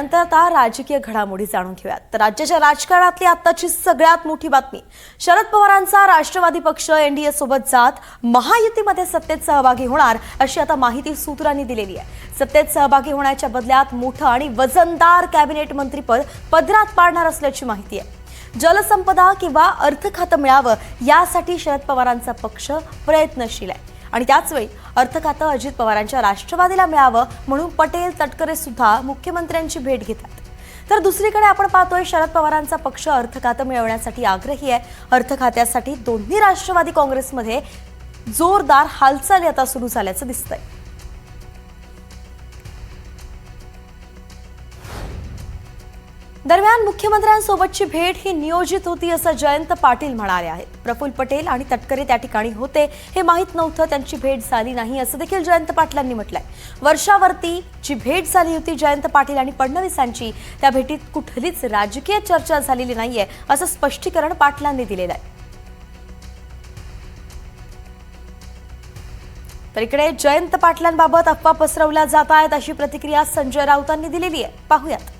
नंतर आता राजकीय घडामोडी जाणून घेऊयात। तर राज्याच्या राजकारणातली आत्ताची सगळ्यात मोठी बातमी, शरद पवारांचा राष्ट्रवादी पक्ष एनडीए सोबत जात महायुतीमध्ये सत्तेत सहभागी होणार अशी आता माहिती सूत्रांनी दिलेली आहे। सत्तेत सहभागी होण्याच्या बदल्यात मोठं आणि वजनदार कॅबिनेट मंत्रीपद पदरात पाडणार असल्याची माहिती आहे। जलसंपदा किंवा अर्थ खातं मिळावं यासाठी शरद पवारांचा पक्ष प्रयत्नशील आहे आणि त्याचवेळी अर्थ खातं अजित पवारांच्या राष्ट्रवादीला मिळावं म्हणून पटेल तटकरे सुद्धा मुख्यमंत्र्यांची भेट घेतात। तर दुसरीकडे आपण पाहतोय शरद पवारांचा पक्ष अर्थ खातं मिळवण्यासाठी आग्रही आहे। अर्थ खात्यासाठी दोन्ही राष्ट्रवादी काँग्रेसमध्ये जोरदार हालचाली आता सुरू झाल्याचं दिसतंय। दरम्यान मुख्यमंत्र्यांसोबतची भेट ही नियोजित होती असं जयंत पाटील म्हणाले आहेत। प्रफुल्ल पटेल आणि तटकरे त्या ठिकाणी होते हे माहीत नव्हतं, त्यांची भेट झाली नाही असं देखील जयंत पाटलांनी म्हटलंय। वर्षावरती जी भेट झाली होती जयंत पाटील आणि फडणवीसांची, त्या भेटीत कुठलीच राजकीय चर्चा झालेली नाहीये असं स्पष्टीकरण पाटलांनी दिलेलं आहे। तर इकडे जयंत पाटलांबाबत अफवा पसरवल्या जात आहेत अशी प्रतिक्रिया संजय राऊतांनी दिलेली आहे, पाहूयात।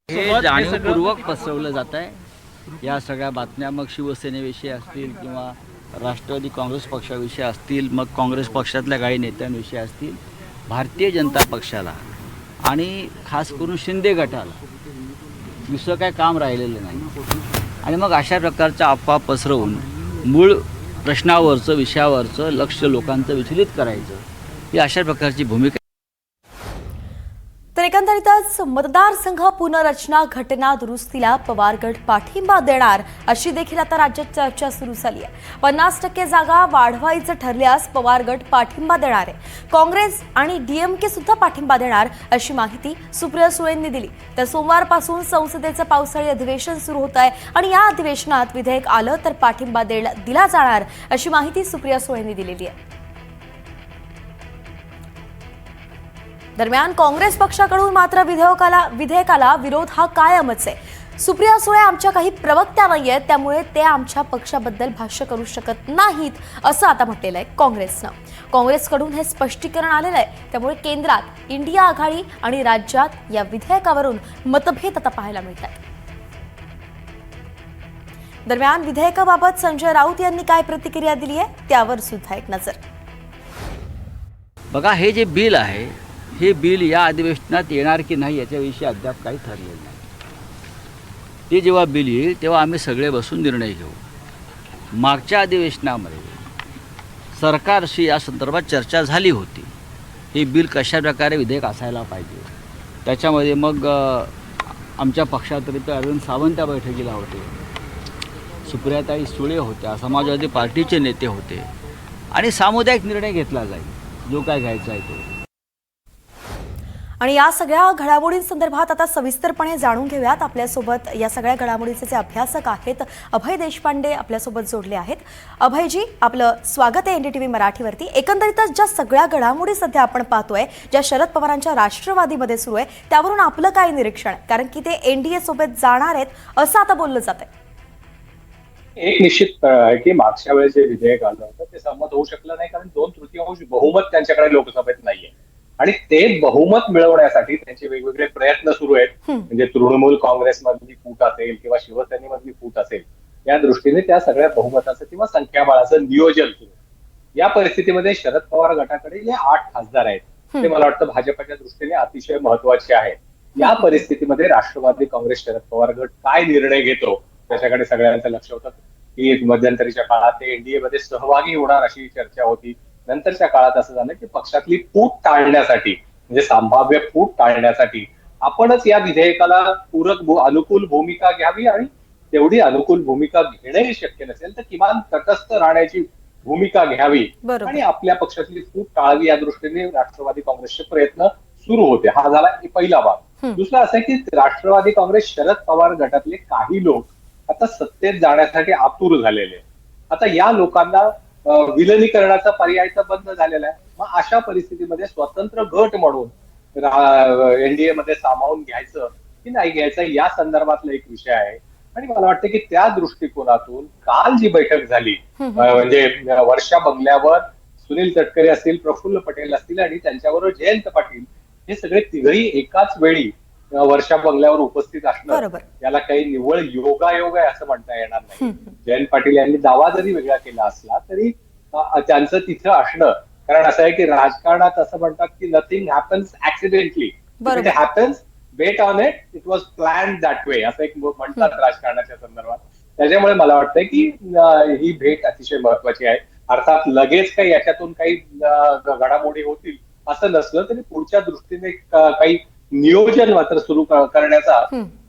हे जाणीवपूर्वक पसरवलं जात आहे। या सगळ्या बातम्या मग शिवसेनेविषयी असतील किंवा राष्ट्रवादी काँग्रेस पक्षाविषयी असतील, मग काँग्रेस पक्षातल्या काही नेत्यांविषयी असतील, भारतीय जनता पक्षाला आणि खास करून शिंदे गटाला दुसरं काय काम राहिलेलं नाही आणि मग अशा प्रकारच्या अफवा पसरवून मूळ प्रश्नावरचं विषयावरचं लक्ष लोकांचं विचलित करायचं ही अशा प्रकारची भूमिका। तर एकंदरीतच मतदारसंघ पुनर्रचना घटना दुरुस्तीला पवार गट पाठिंबा देणार अशी देखील आता राज्यात चर्चा सुरू झाली आहे। 50% जागा वाढवायचं ठरल्यास पवार गट पाठिंबा देणार आहे। काँग्रेस आणि डीएमके सुद्धा पाठिंबा देणार अशी माहिती सुप्रिया सुळेंनी दिली। तर सोमवारपासून संसदेचं पावसाळी अधिवेशन सुरू होत आहे आणि या अधिवेशनात विधेयक आलं तर पाठिंबा दिला जाणार अशी माहिती सुप्रिया सुळेंनी दिलेली आहे। दरम्यान काँग्रेस पक्षाकडून मात्र विधेयकाला विरोध हा कायमच आहे। सुप्रिया सुळे आमच्या काही प्रवक्त्या नाहीयेत, त्यामुळे ते आमच्या पक्षाबद्दल भाष्य करू शकत नाहीत असं आता म्हटलेलं आहे काँग्रेसनं। काँग्रेसकडून हे स्पष्टीकरण आलेलं आहे, त्यामुळे केंद्रात इंडिया आघाडी आणि राज्यात या विधेयकावरून मतभेद आता पाहायला मिळतात। दरम्यान विधेयकाबाबत संजय राऊत यांनी काय प्रतिक्रिया दिली आहे त्यावर सुद्धा एक नजर। बघा, हे जे बिल आहे हे बिल या अधिवेशनात येणार की नाही याच्याविषयी अद्याप काही ठरलेलं नाही। ते जेव्हा बिल येईल तेव्हा आम्ही सगळे बसून निर्णय घेऊ। मागच्या अधिवेशनामध्ये सरकारशी या संदर्भात चर्चा झाली होती, हे बिल कशा प्रकारे विधेयक असायला पाहिजे। त्याच्यामध्ये मग आमच्या पक्षातर्फे अरविंद सावंत त्या बैठकीला होते, सुप्रियाताई सुळे होत्या, समाजवादी पार्टीचे नेते होते आणि सामुदायिक निर्णय घेतला जाईल जो काय घ्यायचा आहे तो। आणि या सगळ्या घडामोडींसंदर्भात आता सविस्तरपणे जाणून घेऊयात। आपल्यासोबत या सगळ्या घडामोडीचे जे अभ्यासक आहेत अभय देशपांडे आपल्यासोबत जोडले आहेत। अभयजी, आपलं स्वागत आहे एनडीटीव्ही मराठीवरती। एकंदरीतच ज्या सगळ्या घडामोडी सध्या आपण पाहतोय, ज्या शरद पवारांच्या राष्ट्रवादीमध्ये सुरू आहे, त्यावरून आपलं काय निरीक्षण आहे? कारण की ते एनडीए सोबत जाणार आहेत असं आता बोललं जात आहे। एक निश्चित आहे की मागच्या वेळेस जे विधेयक आलं होतं ते संमत होऊ शकलं नाही, कारण 2/3 बहुमत त्यांच्याकडे लोकसभेत नाहीये आणि ते बहुमत मिळवण्यासाठी त्यांचे वेगवेगळे प्रयत्न सुरू आहेत। म्हणजे तृणमूल काँग्रेसमधली फूट असेल किंवा शिवसेनेमधली फूट असेल, या दृष्टीने त्या सगळ्या बहुमताचं किंवा संख्याबळाचं नियोजन सुरू आहे। या परिस्थितीमध्ये शरद पवार गटाकडे जे 8 खासदार आहेत ते मला वाटतं भाजपच्या दृष्टीने अतिशय महत्वाचे आहेत। या परिस्थितीमध्ये राष्ट्रवादी काँग्रेस शरद पवार गट काय निर्णय घेतो त्याच्याकडे सगळ्यांचं लक्ष होतं की मध्यंतरीच्या काळात ते एनडीए मध्ये सहभागी होणार अशी चर्चा होती। नंतरच्या काळात असं झालं की पक्षातली फूट टाळण्यासाठी, म्हणजे संभाव्य फूट टाळण्यासाठी आपणच या विधेयकाला अनुकूल भूमिका घ्यावी आणि तेवढी अनुकूल भूमिका घेणंही शक्य नसेल तर किमान तटस्थ राहण्याची भूमिका घ्यावी आणि आपल्या पक्षातली फूट टाळावी या दृष्टीने राष्ट्रवादी काँग्रेसचे प्रयत्न सुरू होते। हा झाला पहिला भाग। दुसरा असा की राष्ट्रवादी काँग्रेस शरद पवार गटातले काही लोक आता सत्तेत जाण्यासाठी आतुर झालेले। आता या लोकांना विलनीकरणाचा पर्याय तर बंद झालेला आहे। मग अशा परिस्थितीमध्ये स्वतंत्र गट म्हणून एनडीए मध्ये सामावून घ्यायचं की नाही घ्यायचं या संदर्भातला एक विषय आहे आणि मला वाटतं की त्या दृष्टिकोनातून काल जी बैठक झाली, म्हणजे वर्षा बंगल्यावर सुनील तटकरे असतील, प्रफुल्ल पटेल असतील आणि त्यांच्याबरोबर जयंत पाटील हे सगळे तिघही एकाच वेळी वर्षा बंगल्यावर उपस्थित असणं बरोबर. याला काही निव्वळ योगायोग आहे असं म्हणता येणार नाही. जयंत पाटील यांनी दावा जरी वेगळा केला असला तरी त्यांचं तिथं असणं, कारण असं आहे की राजकारणात असं म्हणतात की nothing happens accidentally, it happens bet on it was plan that way, असं एक म्हणतात राजकारणाच्या संदर्भात. त्याच्यामुळे मला वाटतंय की ही भेट अतिशय महत्वाची आहे. अर्थात लगेच काही याच्यातून काही घडामोडी होतील असं नसलं तरी पुढच्या दृष्टीने काही नियोजन मात्र सुरू करण्याचा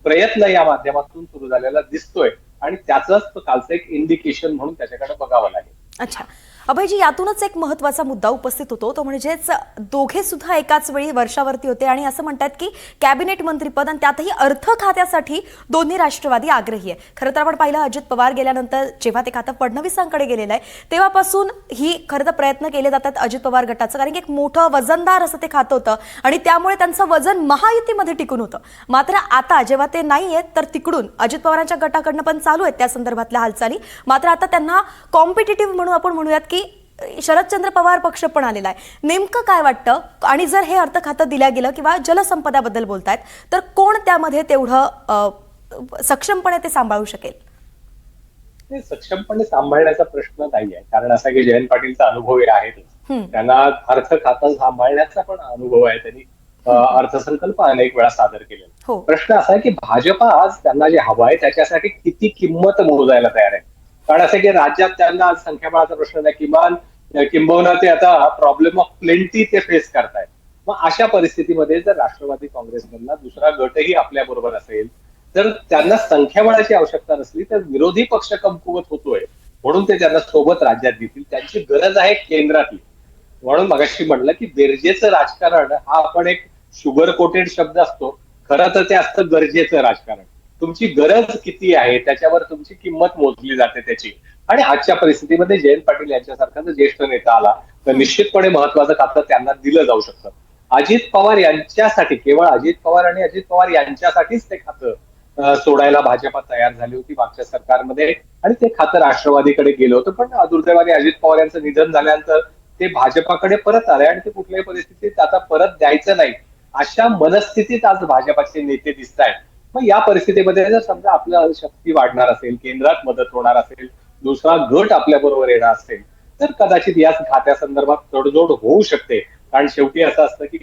प्रयत्न या माध्यमातून सुरू झालेला दिसतोय आणि त्याचंच कालचं एक इंडिकेशन म्हणून त्याच्याकडे बघावं लागेल. अच्छा, अभयजी, यातूनच एक महत्वाचा मुद्दा उपस्थित होतो, तो म्हणजेच दोघे सुद्धा एकाच वेळी वर्षावरती होते आणि असं म्हणतात की कॅबिनेट मंत्रीपद आणि त्यातही अर्थ खात्यासाठी दोन्ही राष्ट्रवादी आग्रही आहे. खरं तर आपण पाहिलं, अजित पवार गेल्यानंतर जेव्हा ते खातं फडणवीसांकडे गेलेलं आहे तेव्हापासून ही खरं तर प्रयत्न केले जातात अजित पवार गटाचं, कारण की एक मोठं वजनदार असं ते खातं होतं आणि त्यामुळे त्यांचं वजन महायुतीमध्ये टिकून होतं. मात्र आता जेव्हा ते नाही आहेत तर तिकडून अजित पवारांच्या गटाकडनं पण चालू आहेत त्या संदर्भातल्या हालचाली. मात्र आता त्यांना कॉम्पिटिटिव्ह म्हणून आपण म्हणूयात की शरदचंद्र पवार पक्ष पण आलेला आहे. नेमकं काय वाटतं, आणि जर हे अर्थ खातं दिल्या गेलं किंवा जलसंपदाबद्दल बोलतायत तर कोण त्यामध्ये तेवढं सक्षमपणे ते सांभाळू शकेल? सक्षमपणे सांभाळण्याचा प्रश्न नाही आहे, कारण असा की जयंत पाटीलचा अनुभव आहेच. त्यांना अर्थ खातं सांभाळण्याचा पण अनुभव आहे. त्यांनी अर्थसंकल्प अनेक वेळा सादर केलेला. प्रश्न असा आहे की भाजपा आज त्यांना जे हवं आहे त्याच्यासाठी किती किंमत मोजायला तयार आहे. कारण असं की राज्यात त्यांना आज संख्याबळाचा प्रश्न नाही, किंबहुना ते आता प्रॉब्लेम ऑफ प्लेंटी ते फेस करतायत. मग अशा परिस्थितीमध्ये जर राष्ट्रवादी काँग्रेसमधला दुसरा गटही आपल्या बरोबर असेल तर त्यांना संख्याबळाची आवश्यकता नसली तर विरोधी पक्ष कमकुवत होतोय म्हणून ते त्यांना सोबत राज्यात घेतील. त्यांची गरज आहे केंद्रातली. म्हणून मगाशी म्हणलं की बेरजेचं राजकारण हा आपण एक शुगर कोटेड शब्द असतो, खरं तर ते असतं गरजेचं राजकारण. तुमची गरज किती आहे त्याच्यावर तुमची किंमत मोजली जाते त्याची. आणि आजच्या परिस्थितीमध्ये जयंत पाटील यांच्यासारखा जर ज्येष्ठ नेता आला तर निश्चितपणे महत्वाचं खातं त्यांना दिलं जाऊ शकतं. अजित पवार यांच्यासाठी, केवळ अजित पवार आणि अजित पवार यांच्यासाठीच ते खातं सोडायला भाजपा तयार झाली होती मागच्या सरकारमध्ये आणि ते खातं राष्ट्रवादीकडे गेलं होतं. पण दुर्दैवाने अजित पवार यांचं निधन झाल्यानंतर ते भाजपाकडे परत आले आणि ते कुठल्याही परिस्थितीत आता परत द्यायचं नाही अशा मनस्थितीत आज भाजपाचे नेते दिसत आहेत. मग या परिस्थितीमध्ये जर समजा आपल्या शक्ती वाढणार असेल, केंद्रात मदत होणार असेल, दुसरा गट आपल्या बरोबर येणार असेल तर कदाचित या खात्यासंदर्भात तडजोड होऊ शकते. कारण शेवटी असं असतं की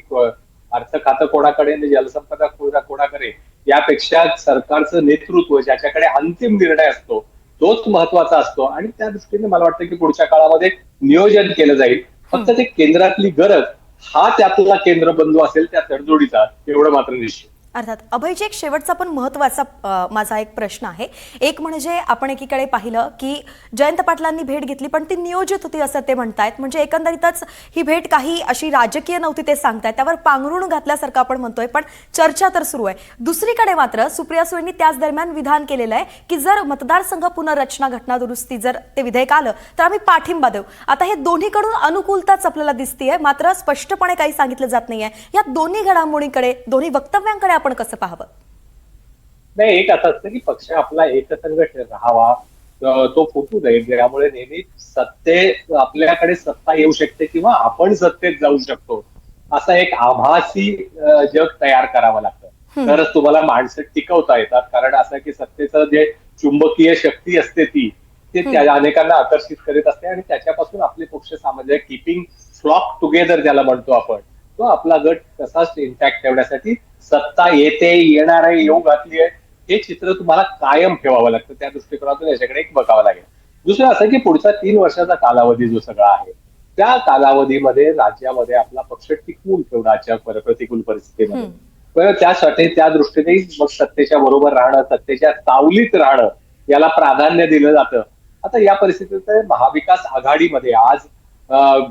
अर्थ खातं कोणाकडे आणि जलसंपदा कोणाकडे यापेक्षा सरकारचं नेतृत्व ज्याच्याकडे अंतिम निर्णय असतो तोच महत्वाचा असतो आणि त्या दृष्टीने मला वाटतं की पुढच्या काळामध्ये नियोजन केलं जाईल. फक्त ते केंद्रातली गरज हा त्यातला केंद्रबंधू असेल त्या तडजोडीचा, एवढं मात्र निश्चित. अर्थात अभयजी, एक शेवटचा पण महत्वाचा माझा एक प्रश्न आहे. एक म्हणजे आपण एकीकडे पाहिलं की जयंत पाटलांनी भेट घेतली पण ती नियोजित होती असं ते म्हणतायत, म्हणजे एकंदरीतच ही भेट काही अशी राजकीय नव्हती ते सांगतायत, त्यावर पांघरुण घातल्यासारखं आपण म्हणतोय, पण चर्चा तर सुरू आहे. दुसरीकडे मात्र सुप्रिया सुळेंनी त्याच दरम्यान विधान केलेलं आहे की जर मतदारसंघ पुनर्रचना घटना दुरुस्ती जर ते विधेयक आलं तर आम्ही पाठिंबा देऊ. आता हे दोन्हीकडून अनुकूलताच आपल्याला दिसतीये, मात्र स्पष्टपणे काही सांगितलं जात नाहीये. या दोन्ही घडामोडींकडे, दोन्ही वक्तव्यांकडे आपण कसं पाहावं? नाही, एक असं असतं की पक्ष आपला एकसंघ राहावा, तो फुटू नये, ज्यामुळे नेहमी आपल्याकडे सत्ता येऊ शकते किंवा आपण सत्तेत जाऊ शकतो असा एक आभासी जग तयार करावं लागतं. तरच तुम्हाला माणसं टिकवता येतात. कारण असं की सत्तेचं जे चुंबकीय शक्ती असते ती त्या अनेकांना आकर्षित करीत असते आणि त्याच्यापासून आपले पक्ष सामाजिक किपिंग फ्लॉक टुगेदर ज्याला म्हणतो आपण, तो आपला गट तसाच इंटॅक्ट ठेवण्यासाठी सत्ता येते, येणार आहे, येऊ घातली आहे हे चित्र तुम्हाला कायम ठेवावं लागतं. त्या दृष्टिकोनातून याच्याकडे एक बघावं लागेल. दुसरं असं की पुढचा 3 वर्षाचा कालावधी जो सगळा आहे त्या कालावधीमध्ये राज्यामध्ये आपला पक्ष टिकवून ठेवणं आजच्या प्रतिकूल परिस्थितीमध्ये, त्यासाठी त्या दृष्टीने मग सत्तेच्या बरोबर राहणं, सत्तेच्या सावलीत राहणं याला प्राधान्य दिलं जातं. आता या परिस्थितीत महाविकास आघाडीमध्ये आज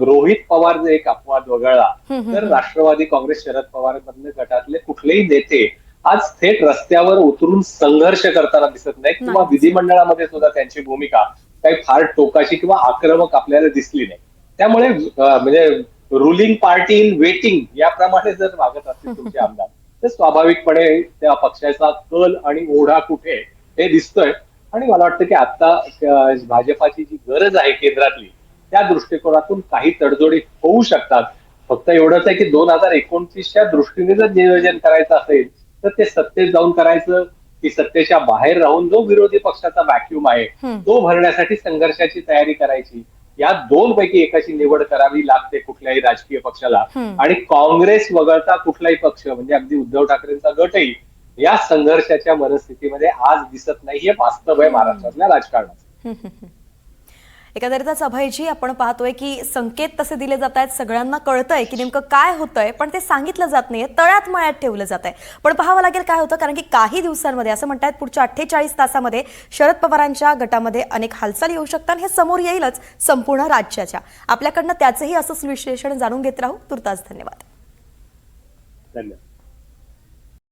रोहित पवार जे एक अपवाद वगळला तर राष्ट्रवादी काँग्रेस शरद पवार गटातले कुठलेही नेते आज थेट रस्त्यावर उतरून संघर्ष करताना दिसत नाही किंवा विधिमंडळामध्ये सुद्धा त्यांची भूमिका काही फार टोकाची किंवा आक्रमक आपल्याला दिसली नाही. त्यामुळे म्हणजे रुलिंग पार्टी इन वेटिंग याप्रमाणे जर वागत असतील तुमचे आमदार तर स्वाभाविकपणे त्या पक्षाचा कल आणि ओढा कुठे हे दिसतोय. आणि मला वाटतं की आता भाजपाची जी गरज आहे केंद्रातली त्या दृष्टिकोनातून काही तडजोडी होऊ शकतात. फक्त एवढंच आहे की 2029च्या दृष्टीने जर नियोजन करायचं असेल तर ते सत्तेत जाऊन करायचं की सत्तेच्या बाहेर राहून जो विरोधी पक्षाचा व्हॅक्यूम आहे तो भरण्यासाठी संघर्षाची तयारी करायची. या दोन पैकी एकाची निवड करावी लागते कुठल्याही राजकीय पक्षाला. आणि काँग्रेस वगळता कुठलाही पक्ष म्हणजे अगदी उद्धव ठाकरेंचा गटही या संघर्षाच्या मनस्थितीमध्ये आज दिसत नाही. हे वास्तव आहे महाराष्ट्रातल्या राजकारणाचं. एकंदरीतच अभयजी आपण पाहतोय की संकेत तसे दिले जात आहेत, सगळ्यांना कळतंय की नेमकं काय होतंय, पण ते सांगितलं जात नाहीये, तळ्यात मळ्यात ठेवलं जात आहे. पण पाहावं लागेल काय होतं, कारण की काही दिवसांमध्ये असं म्हणतात पुढच्या 48 तासामध्ये शरद पवारांच्या गटामध्ये अनेक हालचाली येऊ शकतात. हे समोर येईलच संपूर्ण राज्याच्या. आपल्याकडनं त्याचंही असंच विश्लेषण जाणून घेत राहू. तुर्तास धन्यवाद. धन्यवाद.